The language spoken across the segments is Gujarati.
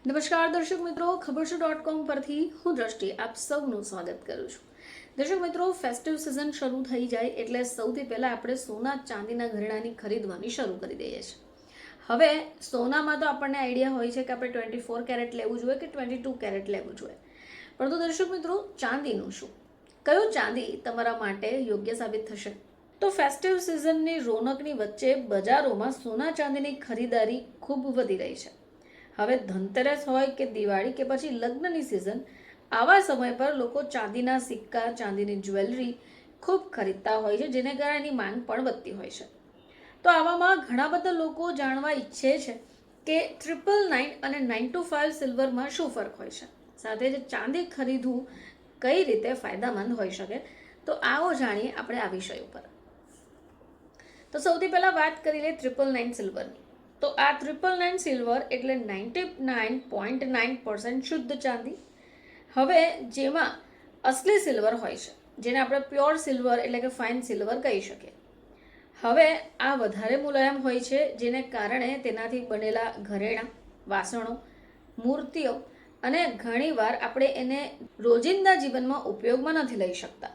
નમસ્કાર દર્શક મિત્રો, ખબરશું.com પરથી હું દ્રષ્ટિ આપ સૌનું સ્વાગત કરું છું. દર્શક મિત્રો, ફેસ્ટિવ સિઝન શરૂ થઈ જાય એટલે સૌથી પહેલાં આપણે સોના ચાંદીના ઘરેણાંની ખરીદવાની શરૂ કરી દઈએ છીએ. હવે સોનામાં તો આપણને આઈડિયા હોય છે કે આપણે 24 કેરેટ લેવું જોઈએ કે 22 કેરેટ લેવું જોઈએ, પરંતુ દર્શક મિત્રો, ચાંદીનું શું? કયું ચાંદી તમારા માટે યોગ્ય સાબિત થશે? તો ફેસ્ટિવ સિઝનની રોનકની વચ્ચે બજારોમાં સોના ચાંદીની ખરીદારી ખૂબ વધી રહી છે. હવે ધનતેરસ હોય કે દિવાળી કે પછી લગ્નની સિઝન, આવા સમય પર લોકો ચાંદીના સિક્કા, ચાંદીની જ્વેલરી ખૂબ ખરીદતા હોય છે, જેને કારણે એની માંગ પણ વધતી હોય છે. તો આવામાં ઘણા બધા લોકો જાણવા ઈચ્છે છે કે 999 અને 925 સિલ્વરમાં શું ફરક હોય છે, સાથે જ ચાંદી ખરીદવું કઈ રીતે ફાયદામંદ હોઈ શકે. તો આવો જાણીએ આપણે આ વિષય ઉપર. તો સૌથી પહેલા વાત કરી લે 999 સિલ્વરની. તો આ 999 સિલ્વર એટલે 99.9% શુદ્ધ ચાંદી. હવે જેમાં અસલી સિલ્વર હોય છે, જેને આપણે પ્યોર સિલ્વર એટલે કે ફાઇન સિલ્વર કહી શકીએ. હવે આ વધારે મુલાયમ હોય છે, જેને કારણે તેનાથી બનેલા ઘરેણાં, વાસણો, મૂર્તિઓ અને ઘણીવાર આપણે એને રોજિંદા જીવનમાં ઉપયોગમાં નથી લઈ શકતા.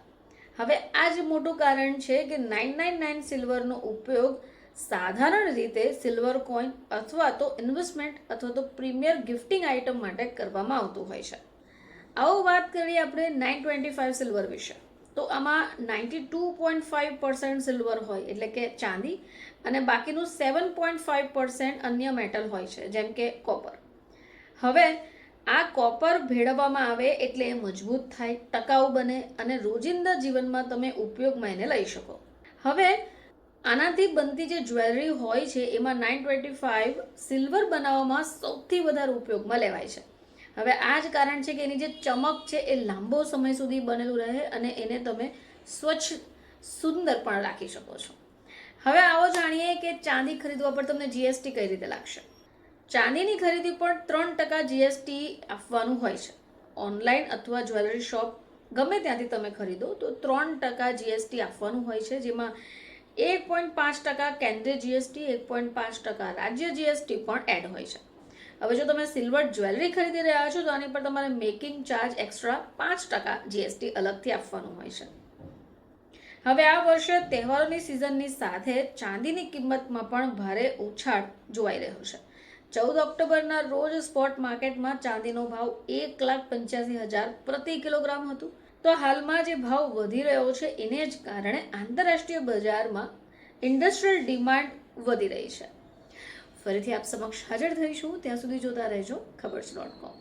હવે આ જ મોટું કારણ છે કે 999 સિલ્વરનો ઉપયોગ સાધારણ રીતે સિલ્વર કોઈન અથવા તો ઇન્વેસ્ટમેન્ટ અથવા તો પ્રીમિયર ગિફ્ટિંગ આઇટમ માટે કરવામાં આવતું હોય છે. આવો વાત કરીએ આપણે 925 સિલ્વર વિશે. તો આમાં 92.5% સિલ્વર હોય એટલે કે ચાંદી, અને બાકીનું 7.5% અન્ય મેટલ હોય છે, જેમ કે કોપર. હવે આ કોપર ભેળવવામાં આવે એટલે એ મજબૂત થાય, ટકાઉ બને અને રોજિંદા જીવનમાં તમે ઉપયોગમાં એને લઈ શકો. હવે આનાથી બનતી જે જ્વેલરી હોય છે એમાં 925 સિલ્વર બનાવવામાં સૌથી વધારે ઉપયોગમાં લેવાય છે. હવે આ જ કારણ છે કે એની જે ચમક છે એ લાંબો સમય સુધી બનેલું રહે અને એને તમે સ્વચ્છ, સુંદર પણ રાખી શકો છો. હવે આવો જાણીએ કે ચાંદી ખરીદવા પર તમને જીએસટી કઈ રીતે લાગશે. ચાંદીની ખરીદી પર 3% જીએસટી આપવાનું હોય છે. ઓનલાઈન અથવા જ્વેલરી શોપ ગમે ત્યાંથી તમે ખરીદો તો 3% જીએસટી આપવાનું હોય છે, જેમાં 1.5% કેન્દ્રીય જીએસટી, 1.5% રાજ્ય જીએસટી પણ એડ હોય છે. હવે જો તમે સિલ્વર જ્વેલરી ખરીદી રહ્યા છો તો આની પર તમારે મેકિંગ ચાર્જ એક્સ્ટ્રા 5% જીએસટી અલગથી આપવાનું હોય છે. હવે આ વર્ષે તહેવારોની સિઝનની સાથે ચાંદીની કિંમતમાં પણ ભારે ઉછાળ જોવાઈ રહ્યો છે. 14 ઓક્ટોબરના રોજ સ્પોટ માર્કેટમાં ચાંદીનો ભાવ 1,85,000 પ્રતિ કિલોગ્રામ હતું. તો હાલમાં જે ભાવ વધી રહ્યો છે એને જ કારણે આંતરરાષ્ટ્રીય બજારમાં ઇન્ડસ્ટ્રીયલ ડિમાન્ડ વધી રહી છે. ફરીથી આપ સમક્ષ હાજર થઈશું, ત્યાં સુધી જોતા રહેજો ખબરશું.com.